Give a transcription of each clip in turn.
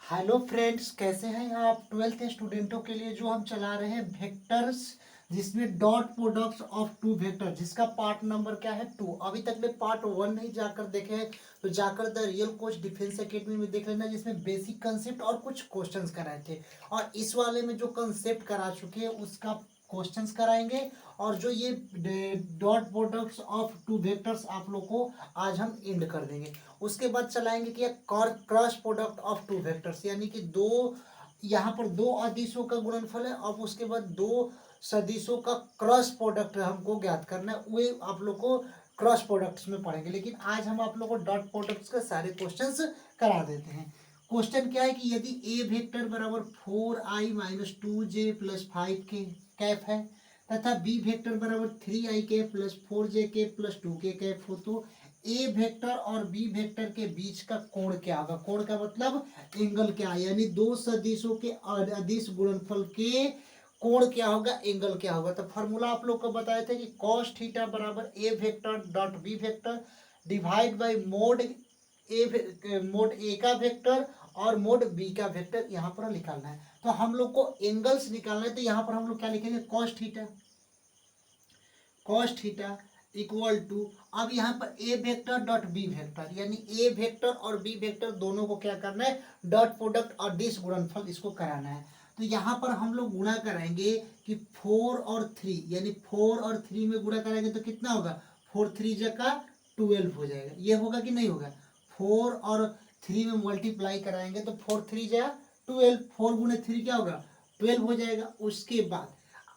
Hello friends, कैसे हैं आप। ट्वेल्थ स्टूडेंटों के लिए जो हम चला रहे हैं वेक्टर्स, जिसमें dot products of two vector, जिसका पार्ट नंबर क्या है 2। अभी तक ने पार्ट 1 नहीं जाकर देखे हैं तो जाकर the real coach defence academy में देख लेना, जिसमें बेसिक कंसेप्ट और कुछ क्वेश्चंस कराए थे। और इस वाले में जो कंसेप्ट करा चुके हैं उसका क्वेश्चंस कराएंगे। और जो ये dot products of two vectors आप लोग को आज हम एंड कर देंगे। उसके बाद चलाएंगे कि cross product of two vectors, यानी कि दो, यहाँ पर दो अदिशों का गुणनफल है और उसके बाद दो सदिशों का क्रॉस प्रोडक्ट हमको ज्ञात करना है। वे आप लोग को क्रॉस प्रोडक्ट्स में पढ़ेंगे, लेकिन आज हम आप लोग को डॉट प्रोडक्ट्स के सारे क्वेश्चंस करा देते हैं। क्वेश्चन क्या है कि यदि ए वेक्टर बराबर 4i-2j प्लस 5 के कैप है तथा बी वेक्टर बराबर 3i cap plus 4j cap plus 2 के कैप हो, तो ए वेक्टर और बी वेक्टर के बीच का कोण क्या होगा। कोण का मतलब एंगल क्या है, यानी दो सदिशों के अदिश गुणनफल के कोण क्या होगा, एंगल क्या होगा। तो फॉर्मूला आप लोग को बताए थे कि cos थीटा बराबर A vector dot B vector divide by mod A का वेक्टर और मोड बी का वेक्टर यहाँ पर निकालना है। तो हम लोग को एंगल्स निकालना है, तो यहाँ पर हम लोग क्या लिखेंगे, cos थीटा इक्वल टू, अब यहाँ पर ए वेक्टर डॉट बी वेक्टर, यानी ए वेक्टर और बी वेक्टर दोनों को क्या करना है, डॉट प्रोडक्ट और डिस गुणनफल इसको कराना है। तो यहाँ पर हम लोग गुणा कराएंगे कि 4 और 3, यानी 4 और 3 में गुणा कराएंगे तो कितना होगा, 4 3 जका 12 हो जाएगा। ये होगा कि नहीं होगा। 4 और 3 में मल्टीप्लाई कराएंगे तो 4 3 जा 12, 4 गुणे 3 क्या होगा, 12 हो जाएगा। उसके बाद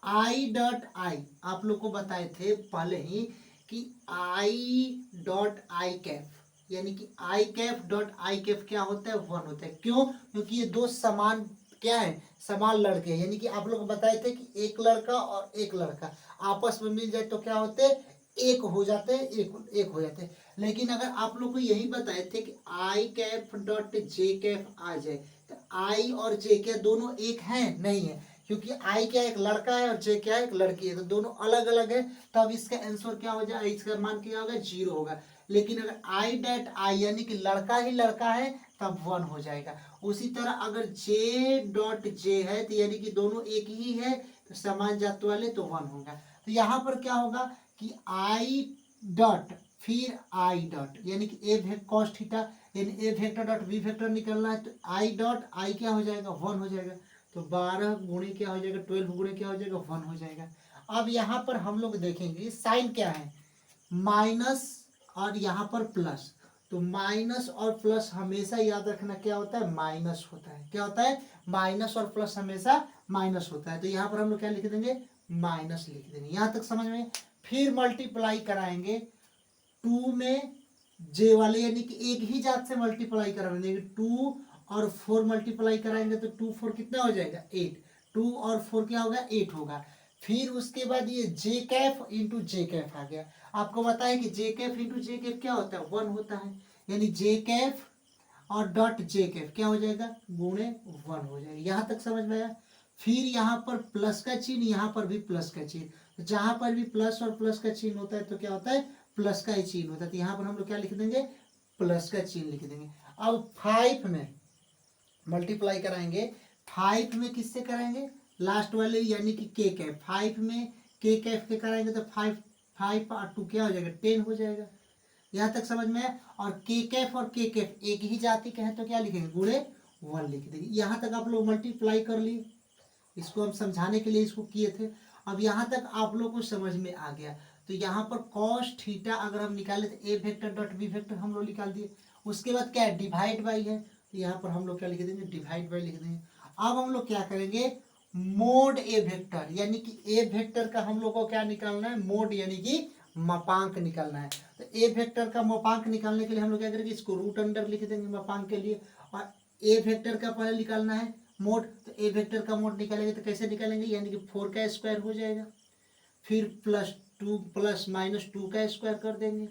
आई डॉट आई आप लोग को बताए थे पहले ही कि आई डॉट आई कैफ, यानी कि आई कैफ डॉट आई कैफ क्या होता है, 1 होता है। क्यों, क्योंकि ये दो समान क्या है, समान लड़के हैं। यानी कि आप लोग बताए थे कि एक लड़का और एक लड़का आपस में मिल जाए तो क्या होते हैं, एक हो जाते हैं, एक एक हो जाते हैं। लेकिन अगर आप लोग को यही बताए थे कि आई कैफ डॉट जे कैफ आ जाए, तो आई और जे क्या दोनों एक हैं, नहीं है, क्योंकि आई क्या एक लड़का है और जे क्या एक लड़की है, तो दोनों अलग अलग है। तब इसका आंसर क्या हो जाएगा, इसका मान क्या होगा, 0 होगा। लेकिन अगर आई डैट आई यानी कि लड़का ही लड़का है तब 1 हो जाएगा। उसी तरह अगर जे डॉट जे है तो यानी कि दोनों एक ही है, तो समान जात वाले, तो 1 होगा। तो यहाँ पर क्या होगा कि आई डॉट फिर आई डॉट, यानी कि ए कॉस थीटा, यानी ए वेक्टर डॉट बी वेक्टर निकलना है, तो आई डॉट आई क्या हो जाएगा, 1 हो जाएगा। तो 12 गुणे क्या हो जाएगा, 12 गुणे क्या हो जाएगा, 1 हो जाएगा। अब यहाँ पर हम लोग देखेंगे साइन क्या है, माइनस और यहाँ पर प्लस। तो माइनस और प्लस हमेशा याद रखना क्या होता है, माइनस होता है। क्या होता है, माइनस और प्लस हमेशा माइनस होता है। तो यहाँ पर हम लोग क्या लिख देंगे, माइनस लिख देंगे। यहाँ तक समझ में। फिर मल्टीप्लाई कराएंगे 2 में जे वाले, यानी कि एक ही जात से मल्टीप्लाई कराएंगे। 2 और 4 मल्टीप्लाई कराएंगे तो 2 4 कितना हो जाएगा, 8। 2 और 4 क्या होगा, 8 होगा। फिर उसके बाद ये जे कैफ इंटू जे कैफ आ गया। आपको बताया कि जे कैफ इंटू जे कैफ क्या होता है, 1 होता है। यानी जे कैफ और डॉट जे कैफ क्या हो जाएगा, गुणे 1 हो जाएगा। यहाँ तक समझ में आया। फिर यहाँ पर प्लस का चिन्ह, यहाँ पर भी प्लस का चिन्ह, तो जहां पर भी प्लस और प्लस का चिन्ह होता है तो क्या होता है, प्लस का ही चिन्ह होता है। तो यहाँ पर हम लोग क्या लिख देंगे, प्लस का चिन्ह लिख देंगे। अब 5 में मल्टीप्लाई कराएंगे, 5 में किससे कराएंगे, लास्ट वाले यानी कि के कैफ। 5 में के कैफ के कराएंगे तो 5 5 और 2 क्या हो जाएगा, 10 हो जाएगा। यहाँ तक समझ में है। और के कैफ और के कैफ एक ही जाति के हैं तो क्या लिखेंगे, गुणे 1 लिख देंगे। यहाँ तक आप लोग मल्टीप्लाई कर लिए, इसको हम समझाने के लिए इसको किए थे। अब यहाँ तक आप लोग को समझ में आ गया। तो यहाँ पर cos थीटा अगर हम निकाले तो A vector dot B vector हम लोग निकाल दिए। उसके बाद क्या है, डिवाइड बाई है, तो यहाँ पर हम लोग क्या लिख देंगे, डिवाइड बाई लिख देंगे। अब हम लोग क्या करेंगे, मोड ए वेक्टर, यानी कि ए वेक्टर का हम लोग को क्या निकालना है, मोड, यानी कि मापांक निकालना है। तो ए वेक्टर का मापांक निकालने के लिए हम लोग क्या करेंगे, इसको रूट अंडर लिख देंगे मापांक के लिए। और ए वेक्टर का पहले निकालना है मोड, तो ए वेक्टर का मोड निकालेंगे तो कैसे निकालेंगे, यानी कि 4 का स्क्वायर हो जाएगा। फिर +2 प्लस -2 का स्क्वायर कर देंगे।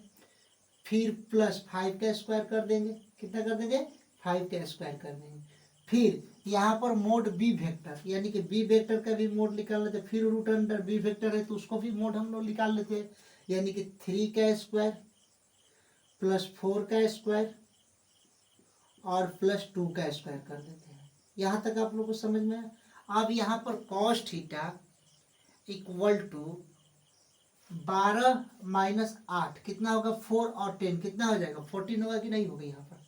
फिर +5 का स्क्वायर कर देंगे। कितना कर देंगे, 5 का स्क्वायर कर देंगे। फिर यहाँ पर मोड बी वेक्टर, यानी कि बी वेक्टर का भी मोड निकाल लेते। फिर रूट अंडर बी वेक्टर है तो उसको भी मोड हम लोग निकाल लेते हैं, यानी कि 3 का स्क्वायर +4 का स्क्वायर और प्लस 2 का स्क्वायर कर देते हैं। यहाँ तक आप लोग को समझ में आया। अब यहाँ पर cos theta equal to 12 minus 8 कितना होगा 4 और 10 कितना हो जाएगा 14 होगा कि नहीं होगा। यहाँ पर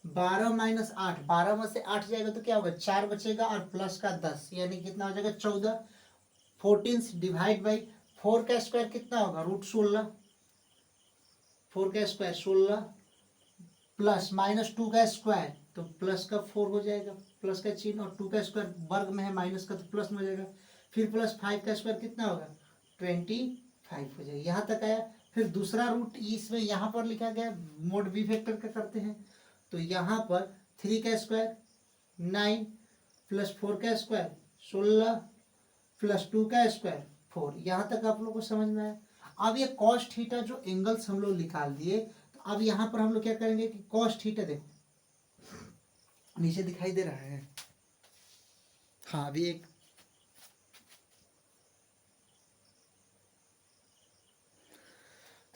12 माइनस 8, 12 में से 8 जाएगा तो क्या होगा 4 बचेगा और प्लस का 10 यानी कितना हो जाएगा 14। 14 डिवाइड बाई 4 का स्क्वायर कितना होगा रूट 16, 4 का स्क्वायर 16 प्लस माइनस 2 का स्क्वायर तो प्लस का 4 हो जाएगा, प्लस का चिन्ह, और 2 का स्क्वायर वर्ग में है माइनस का तो प्लस में हो जाएगा। फिर प्लस 5 का स्क्वायर कितना होगा 25 हो जाएगा। यहाँ तक आया। फिर दूसरा रूट इसमें यहाँ पर लिखा गया मोड बी वेक्टर का करते हैं तो यहाँ पर 3 का स्क्वायर 9 प्लस 4 का स्क्वायर 16 प्लस 2 का स्क्वायर 4। यहाँ तक आप लोग को समझ में आया। अब ये कॉस थीटा जो एंगल्स हम लोग निकाल दिए तो अब यहाँ पर हम लोग क्या करेंगे कि कॉस थीटा देखो नीचे दिखाई दे रहा है। हाँ अभी एक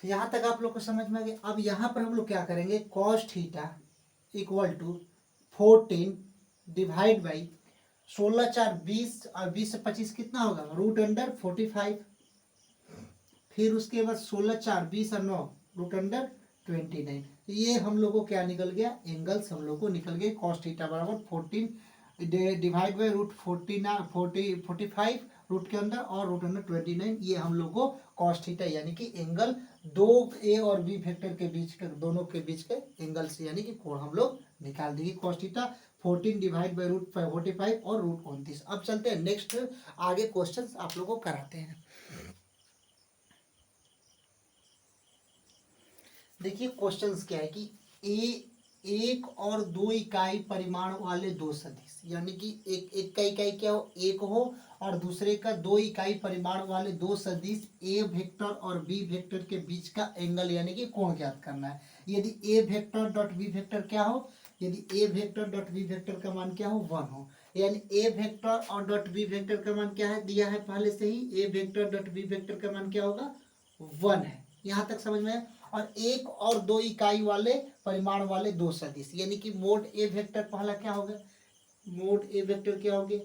तो यहाँ तक आप लोग को समझ में आ गया। अब यहाँ पर हम लोग क्या करेंगे cos theta equal to 14 divide by 16 4 20 और 20 से 25 कितना होगा रूट अंडर 45। फिर उसके बाद 16 4 20 और 9 रूट अंडर 29। ये हम लोग को क्या निकल गया एंगल्स हम लोग को निकल गए कॉस थीटा बराबर 14 डिवाइड बाई रूट 45 रूट के अंदर और रूट अंडर 29। ये हम लोग को कॉस थीटा यानी कि एंगल दो ए और बी वेक्टर के बीच के दोनों के बीच के एंगल से यानी कि कोण हम लोग निकाल देंगे। Cos theta 14 divide by root 45 और रूट 29। अब चलते हैं नेक्स्ट आगे क्वेश्चन आप लोग को कराते हैं। देखिए क्वेश्चंस क्या है कि एक और 2 इकाई परिमाण वाले दो सदिश यानी कि एक का इकाई क्या हो एक हो और दूसरे का 2 इकाई परिमाण वाले दो सदिश ए वेक्टर और बी वेक्टर के बीच का एंगल यानी कि कोण ज्ञात करना है। यदि ए वेक्टर डॉट बी वेक्टर क्या हो यदि ए वेक्टर डॉट बी वेक्टर का मान क्या हो 1 हो यानी ए वेक्टर और डॉट बी वेक्टर का मान क्या है दिया है पहले से ही। ए वेक्टर डॉट बी वेक्टर का मान क्या होगा 1 है। यहाँ तक समझ में आया। और एक और 2 इकाई वाले परिमाण वाले दो सदिश यानी कि मोड ए वेक्टर पहला क्या होगा मोड ए वेक्टर क्या होगे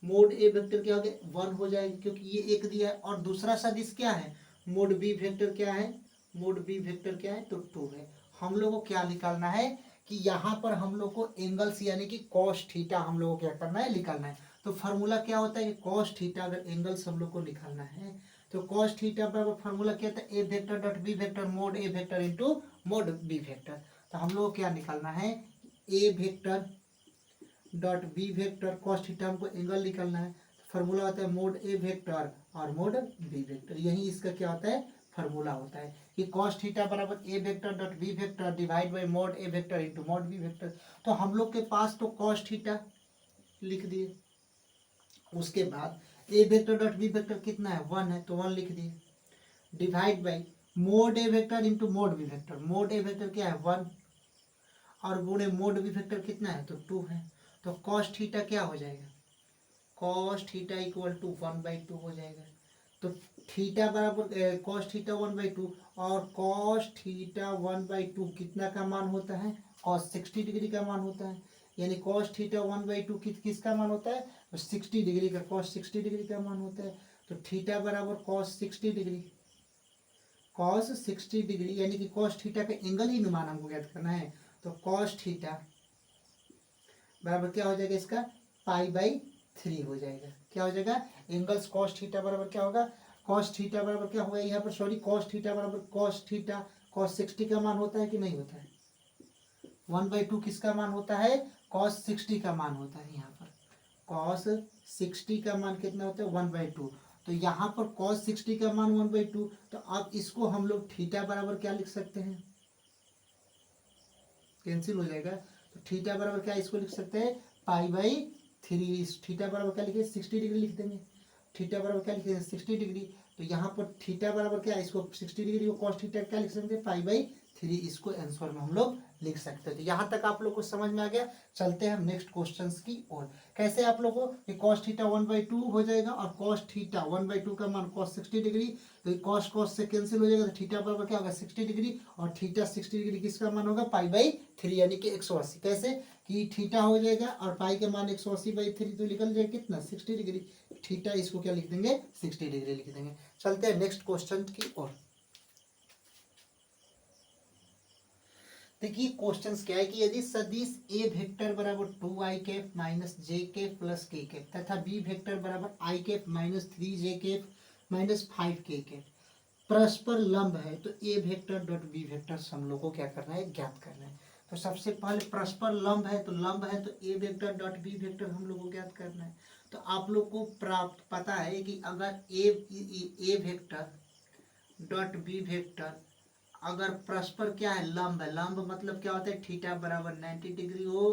मोड ए वेक्टर क्या होगे 1 हो जाएगा क्योंकि ये एक दिया है। और दूसरा सदिश क्या है मोड बी वेक्टर क्या है मोड बी वेक्टर क्या है तो 2 है। हम लोग को क्या निकालना है कि यहाँ पर हम लोग को एंगल्स यानी कि कॉस थीटा हम लोग को क्या करना है निकालना है। तो फार्मूला क्या होता है कि कॉस थीटा अगर एंगल्स हम लोग को निकालना है तो कॉस थीटा बराबर फार्मूला क्या था A vector dot B vector mod A vector into mod B vector. तो हम लोग को क्या निकालना है A vector dot B vector cos theta हमको एंगल निकालना है। फार्मूला होता है मोड ए वेक्टर और मोड बी वेक्टर। यही इसका क्या होता है फार्मूला होता है कि कॉस थीटा बराबर A vector dot B vector divide by mod A vector into mod B vector. तो हम लोग के पास तो कॉस थीटा लिख दिए उसके बाद A vector dot B vector कितना है 1 है तो 1 लिख दिए divide by mod A vector into mod B vector. Mod A vector क्या है 1 और गुणे मोड बी वेक्टर कितना है तो 2 है। तो कॉस थीटा क्या हो जाएगा कॉस थीटा इक्वल टू 1/2 हो जाएगा। तो थीटा बराबर कॉस थीटा 1/2 और कॉस थीटा 1/2 कितना का मान होता है कॉस 60 डिग्री का मान होता है। यानी कॉस थीटा 1/2 किसका मान होता है तो 60 डिग्री का कॉस 60 डिग्री का मान होता है। तो थीटा बराबर कॉस 60 डिग्री कॉस 60 डिग्री यानी कि कॉस थीटा का एंगल ही मान हमको ज्ञात करना है। तो कॉस थीटा बराबर क्या हो जाएगा इसका π/3 हो जाएगा। क्या हो जाएगा एंगल्स कॉस थीटा बराबर क्या होगा कॉस थीटा बराबर क्या होगा यहाँ पर सॉरी कॉस थीटा बराबर कॉस थीटा कॉस 60 का मान होता है कि नहीं होता है 1/2 किसका मान होता है कॉस 60 का मान होता है। यहाँ पर कॉस 60 का मान कितना होता है 1/2। तो यहाँ पर कॉस 60 का मान 1/2 तो अब इसको हम लोग थीटा बराबर क्या लिख सकते हैं कैंसिल हो जाएगा। तो थीटा बराबर क्या इसको लिख सकते हैं π/3। थीटा बराबर क्या लिखे 60 डिग्री लिख देंगे। थीटा बराबर क्या लिखेंगे 60 डिग्री। तो यहाँ पर थीटा बराबर क्या इसको 60 डिग्री को कॉस थीटा क्या लिख सकते हैं 3 इसको आंसर में हम लोग लिख सकते हैं। तो यहाँ तक आप लोग को समझ में आ गया। चलते हैं हम नेक्स्ट क्वेश्चंस की ओर। कैसे आप लोगों को कॉस थीटा 1/2 हो जाएगा और कॉस थीटा 1/2 का मान कॉस 60 डिग्री, तो कॉस कॉस से कैंसिल हो जाएगा, तो थीटा बराबर क्या होगा 60 डिग्री, और थीटा 60 डिग्री किसका मान होगा पाई/3 यानी कि 180। कैसे कि थीटा हो जाएगा और पाई का मान 180/3, तो निकल जाएगा कितना 60 डिग्री। थीटा इसको क्या लिख देंगे 60 डिग्री लिख देंगे। चलते हैं नेक्स्ट क्वेश्चन की ओर। देखिए क्वेश्चंस क्या है कि यदि सदिश ए वेक्टर बराबर 2i cap minus J cap plus K cap तथा बी वेक्टर बराबर I cap minus 3j cap minus 5k cap परस्पर लंब है, तो A vector dot B vector हम लोग को क्या करना है ज्ञात करना है। तो सबसे पहले परस्पर लंब है, तो लंब है तो A vector dot B vector हम लोग को ज्ञात करना है। तो आप लोग को प्राप्त पता है कि अगर ए वेक्टर डॉट बी वेक्टर अगर परस्पर क्या है लंब है, लंब मतलब क्या होता है थीटा बराबर 90 डिग्री हो,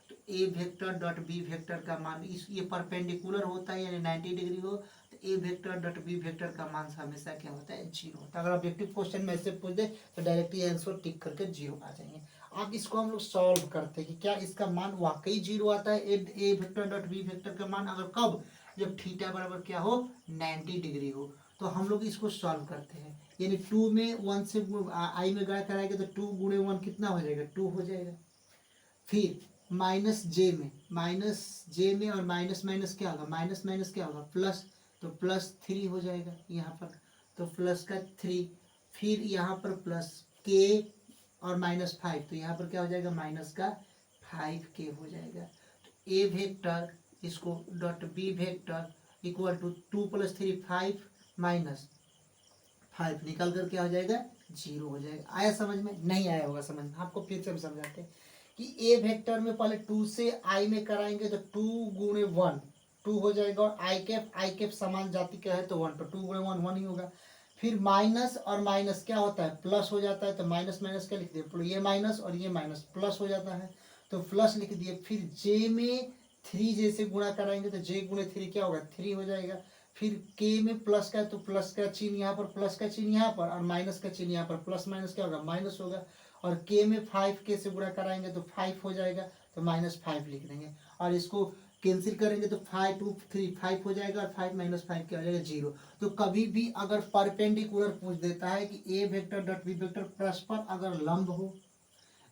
तो A vector dot B vector का मान इस ये परपेंडिकुलर होता है यानी 90 डिग्री हो, तो A vector dot B vector का मान हमेशा क्या होता है 0 होता है। अगर ऑब्जेक्टिव क्वेश्चन में ऐसे पूछ दे तो डायरेक्टली आंसर टिक करके 0 आ जाएंगे। अब इसको हम लोग सॉल्व करते हैं कि क्या इसका मान वाकई 0 आता है A vector dot B vector का मान, अगर कब जब थीटा बराबर क्या हो 90 डिग्री हो। तो हम लोग इसको सॉल्व करते हैं, यानी 2 में 1 से आई में गणा कराएंगे तो 2 गुणे 1 कितना हो जाएगा 2 हो जाएगा। फिर माइनस जे में और माइनस माइनस क्या होगा माइनस माइनस क्या होगा प्लस, तो प्लस 3 हो जाएगा यहाँ पर, तो प्लस का 3। फिर यहाँ पर प्लस के और माइनस 5, तो यहाँ पर क्या हो जाएगा माइनस का 5k हो जाएगा। तो ए वेक्टर इसको dot B vector equal to 2 + 3 5 minus 5 निकल कर क्या हो जाएगा 0 हो जाएगा। आया समझ में? नहीं आया होगा समझ में, आपको फिर से हम समझाते हैं कि ए वेक्टर में पहले 2 से आई में कराएंगे तो 2 गुणे 1 2 हो जाएगा, और आई कैप समान जाति का है तो 1, तो 2 गुणे 1 1 ही होगा। फिर माइनस और माइनस क्या होता है प्लस हो जाता है, तो माइनस माइनस क्या लिख दिए ये माइनस और ये माइनस प्लस हो जाता है, तो प्लस लिख दिए। फिर जे में 3j से गुणा कराएंगे तो j गुणे 3 क्या होगा 3 हो जाएगा। फिर के में प्लस का, तो प्लस का चिन्ह यहाँ पर, प्लस का चिन्ह यहाँ पर, और माइनस का चिन्ह यहाँ पर, प्लस माइनस क्या होगा माइनस होगा। और के में 5k से गुणा कराएंगे तो 5 हो जाएगा, तो -5 लिख देंगे। और इसको कैंसिल करेंगे तो 5 2 3 5 हो जाएगा, और 5 - 5 क्या हो जाएगा 0। तो कभी भी अगर परपेंडिकुलर पूछ देता है कि ए वेक्टर डॉट बी वेक्टर परस्पर अगर लंब हो,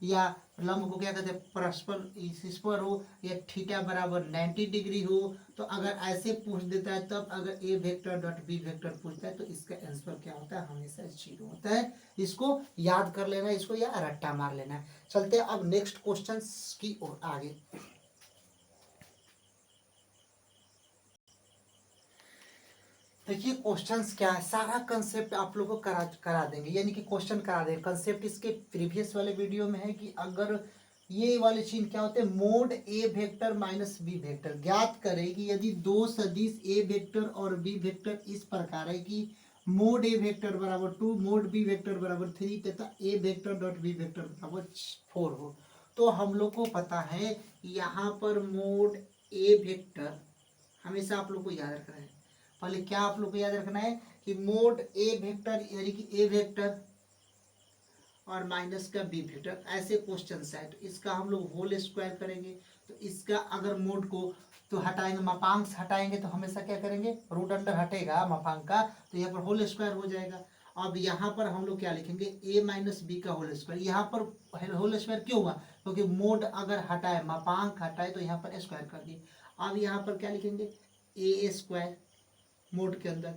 या लंब को क्या कहते हैं परस्पर इस पर हो, या थीटा बराबर 90 डिग्री हो, तो अगर ऐसे पूछ देता है तब अगर ए वेक्टर डॉट बी वेक्टर पूछता है तो इसका आंसर क्या होता है हमेशा 0 होता है। इसको याद कर लेना है इसको, या रट्टा मार लेना है। चलते हैं अब नेक्स्ट क्वेश्चन की ओर आगे। देखिए क्वेश्चंस क्या है, सारा कंसेप्ट आप लोगों को करा देंगे, यानी कि क्वेश्चन करा देंगे। कंसेप्ट इसके प्रीवियस वाले वीडियो में है कि अगर ये वाले चिन्ह क्या होते हैं mode A vector minus B vector ज्ञात करें कि यदि दो सदिश ए वेक्टर और बी वेक्टर इस प्रकार है कि मोड ए वेक्टर बराबर 2 मोड बी वेक्टर बराबर 3 तथा ए वेक्टर डॉट बी वेक्टर बराबर 4 हो। तो हम लोग को पता है यहाँ पर मोड ए वेक्टर हमेशा आप लोग को याद रखना है। पहले क्या आप लोग को याद रखना है कि मोड ए वेक्टर यानी कि ए वेक्टर और माइनस का बी वेक्टर ऐसे क्वेश्चन है, तो इसका हम लोग होल स्क्वायर करेंगे। तो इसका अगर मोड को तो हटाएंगे, मापांक हटाएंगे तो हमेशा क्या करेंगे रूट अंडर हटेगा मापांक का, तो यहाँ पर होल स्क्वायर हो जाएगा। अब यहाँ पर हम लोग क्या लिखेंगे ए माइनस बी का होल स्क्वायर। यहाँ पर होल स्क्वायर क्यों हुआ क्योंकि मोड अगर हटाए मापांक हटाए तो यहाँ पर स्क्वायर कर दिए। अब यहाँ पर क्या लिखेंगे ए स्क्वायर मोड के अंदर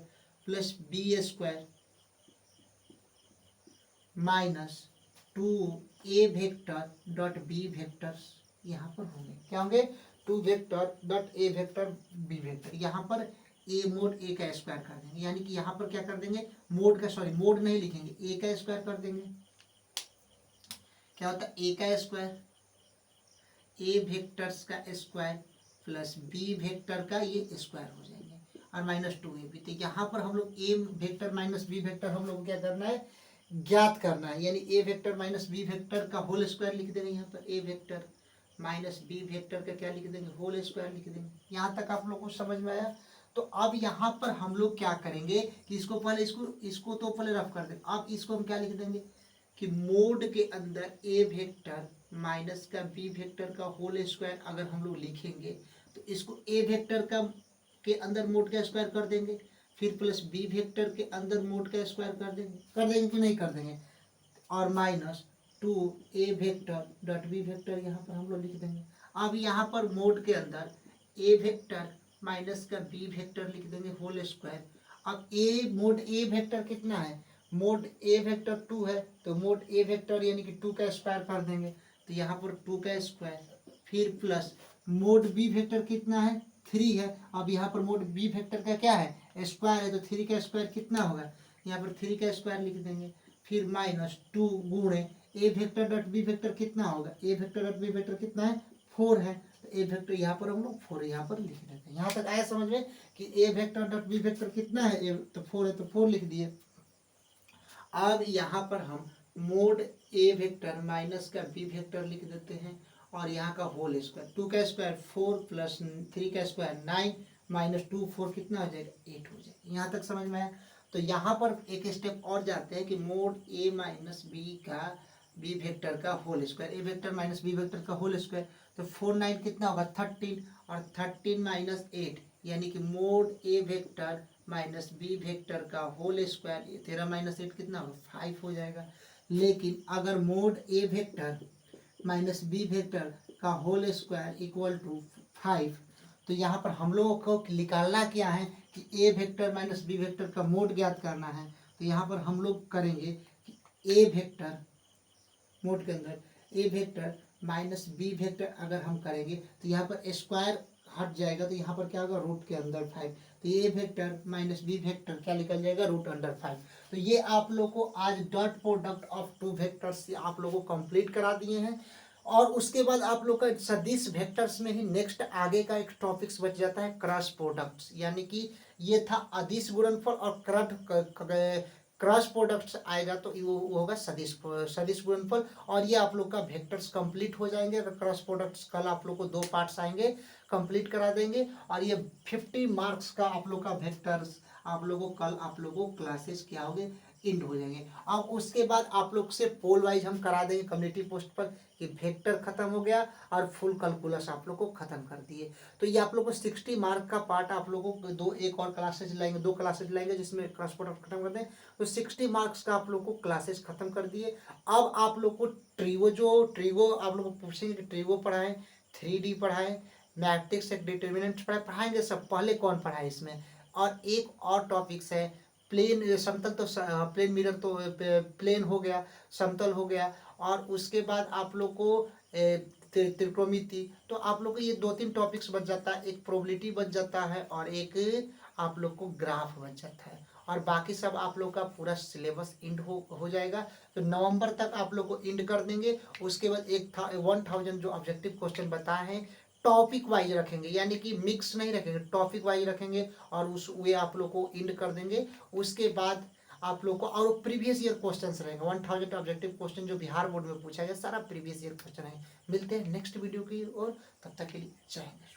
plus B square -2 A vector dot B vector यहाँ पर होंगे क्या होंगे 2 vector dot A vector B vector. यहाँ पर ए मोड ए का स्क्वायर कर देंगे, यानी कि यहाँ पर क्या कर देंगे मोड का सॉरी मोड नहीं लिखेंगे ए का स्क्वायर कर देंगे। क्या होता है ए का स्क्वायर ए वेक्टर्स का स्क्वायर प्लस बी वेक्टर का ये स्क्वायर हो जाएंगे और -2ab। तो यहाँ पर हम लोग ए वेक्टर माइनस बी वेक्टर हम लोग क्या करना है ज्ञात करना है, यानी ए वेक्टर माइनस बी वेक्टर का होल स्क्वायर लिख देंगे। यहाँ पर ए वेक्टर माइनस बी वेक्टर का क्या लिख देंगे होल स्क्वायर लिख देंगे। यहाँ तक आप लोग को समझ में आया। तो अब यहाँ पर हम लोग क्या करेंगे कि इसको पहले इसको तो पहले रफ कर देंगे। अब इसको हम क्या लिख देंगे कि मोड के अंदर ए वेक्टर माइनस का बी वेक्टर का होल स्क्वायर अगर हम लोग लिखेंगे तो इसको ए वेक्टर का के अंदर मोड का स्क्वायर कर देंगे, फिर प्लस बी वेक्टर के अंदर मोड का स्क्वायर कर देंगे कि नहीं कर देंगे, और minus 2 A vector dot B vector यहाँ पर हम लोग लिख देंगे। अब यहाँ पर मोड के अंदर ए वेक्टर माइनस का बी वेक्टर लिख देंगे होल स्क्वायर। अब ए मोड ए वेक्टर कितना है, मोड ए वेक्टर 2 है, तो मोड ए वेक्टर यानी कि 2 का स्क्वायर कर देंगे, तो यहाँ पर 2 का स्क्वायर, फिर प्लस मोड बी वेक्टर कितना है 3 है। अब यहाँ पर मोड बी वेक्टर का क्या है स्क्वायर है, तो 3 का स्क्वायर कितना होगा, यहाँ पर 3 का स्क्वायर लिख देंगे, फिर माइनस 2 गुणे ए वेक्टर डॉट बी वेक्टर कितना होगा, ए वेक्टर डॉट बी वेक्टर कितना है 4 है, तो ए वेक्टर यहाँ पर हम लोग 4 यहाँ पर लिख देते हैं। यहाँ तक आया समझ में कि ए वेक्टर डॉट बी वेक्टर कितना है, ए तो 4 है तो 4 लिख दिए। अब यहाँ पर हम मोड ए वेक्टर माइनस का बी वेक्टर लिख देते हैं और यहाँ का होल स्क्वायर, 2 का स्क्वायर 4 प्लस 3 का स्क्वायर 9 माइनस 2 4 कितना हो जाएगा 8 हो जाएगा। यहाँ तक समझ में आया। तो यहाँ पर एक स्टेप और जाते हैं कि मोड ए माइनस बी का बी वेक्टर का होल स्क्वायर, ए वेक्टर माइनस बी वेक्टर का होल स्क्वायर, तो 4 9 कितना होगा 13 और 13 माइनस 8 यानी कि mode A vector minus B vector का होल स्क्वायर 13 माइनस 8 कितना होगा 5 हो जाएगा। लेकिन अगर mode A vector minus B vector का होल स्क्वायर इक्वल टू 5, तो यहाँ पर हम लोगों को निकालना क्या है कि ए वेक्टर माइनस बी वेक्टर का मोड ज्ञात करना है। तो यहाँ पर हम लोग करेंगे कि ए वेक्टर मोड के अंदर ए वेक्टर माइनस बी वेक्टर अगर हम करेंगे तो यहाँ पर स्क्वायर हट जाएगा, तो यहाँ पर क्या होगा रूट के अंदर 5, तो A vector minus B vector क्या निकल जाएगा रूट अंडर 5। तो ये आप लोग को आज dot product of two vectors आप लोगों को कंप्लीट करा दिए हैं। और उसके बाद आप लोग का सदिश वेक्टर्स में ही नेक्स्ट आगे का एक टॉपिक्स बच जाता है क्रॉस प्रोडक्ट्स, यानी कि ये था अदिश गुणनफल और क्रॉस प्रोडक्ट्स आएगा तो वो होगा सदिश गुणनफल। और ये आप लोग का वेक्टर्स कंप्लीट हो जाएंगे। क्रॉस प्रोडक्ट्स कल आप लोग को 2 पार्ट्स आएंगे, कंप्लीट करा देंगे। और ये 50 मार्क्स का आप लोग का वेक्टर्स आप लोगों को कल आप लोगों को क्लासेस क्या होंगे इंड हो जाएंगे। अब उसके बाद आप लोग से पोल वाइज हम करा देंगे कम्युनिटी पोस्ट पर कि वेक्टर खत्म हो गया और फुल कैलकुलस आप लोग को खत्म कर दिए। तो ये आप लोग को 60 मार्क का पार्ट आप लोगों को एक और क्लासेज लाएंगे, 2 क्लासेज लाएंगे जिसमें क्रॉस प्रोडक्ट खत्म कर दें, तो 60 मार्क्स का आप लोग को क्लासेस खत्म कर दिए। अब आप लोग को ट्रीगो आप लोग को पूछेंगे कि ट्रीगो पढ़ाएं, 3D पढ़ाएं, मैट्रिक्स एक डिटर्मिनेंट पढ़ाएंगे सब, पहले कौन पढ़ाए इसमें। और एक और टॉपिक्स है प्लेन समतल, तो प्लेन मिरर तो प्लेन हो गया, समतल हो गया। और उसके बाद आप लोग को त्रिकोणमिति, तो आप लोग को ये 2-3 टॉपिक्स बच जाता है, एक प्रोबेबिलिटी बच जाता है और एक आप लोग को ग्राफ बच जाता है। और बाकी सब आप लोग का पूरा सिलेबस इंड हो जाएगा। तो नवंबर तक आप लोग को इंड कर देंगे। उसके बाद 1000 जो ऑब्जेक्टिव क्वेश्चन बताए हैं टॉपिक वाइज रखेंगे, यानी कि मिक्स नहीं रखेंगे, टॉपिक वाइज रखेंगे और उस वे आप लोग को इंड कर देंगे। उसके बाद आप लोग को और प्रीवियस ईयर क्वेश्चंस रहेंगे, 1000 ऑब्जेक्टिव क्वेश्चन जो बिहार बोर्ड में पूछा गया सारा प्रीवियस ईयर क्वेश्चन है। मिलते हैं नेक्स्ट वीडियो की ओर, तब तक के लिए जय हिंद।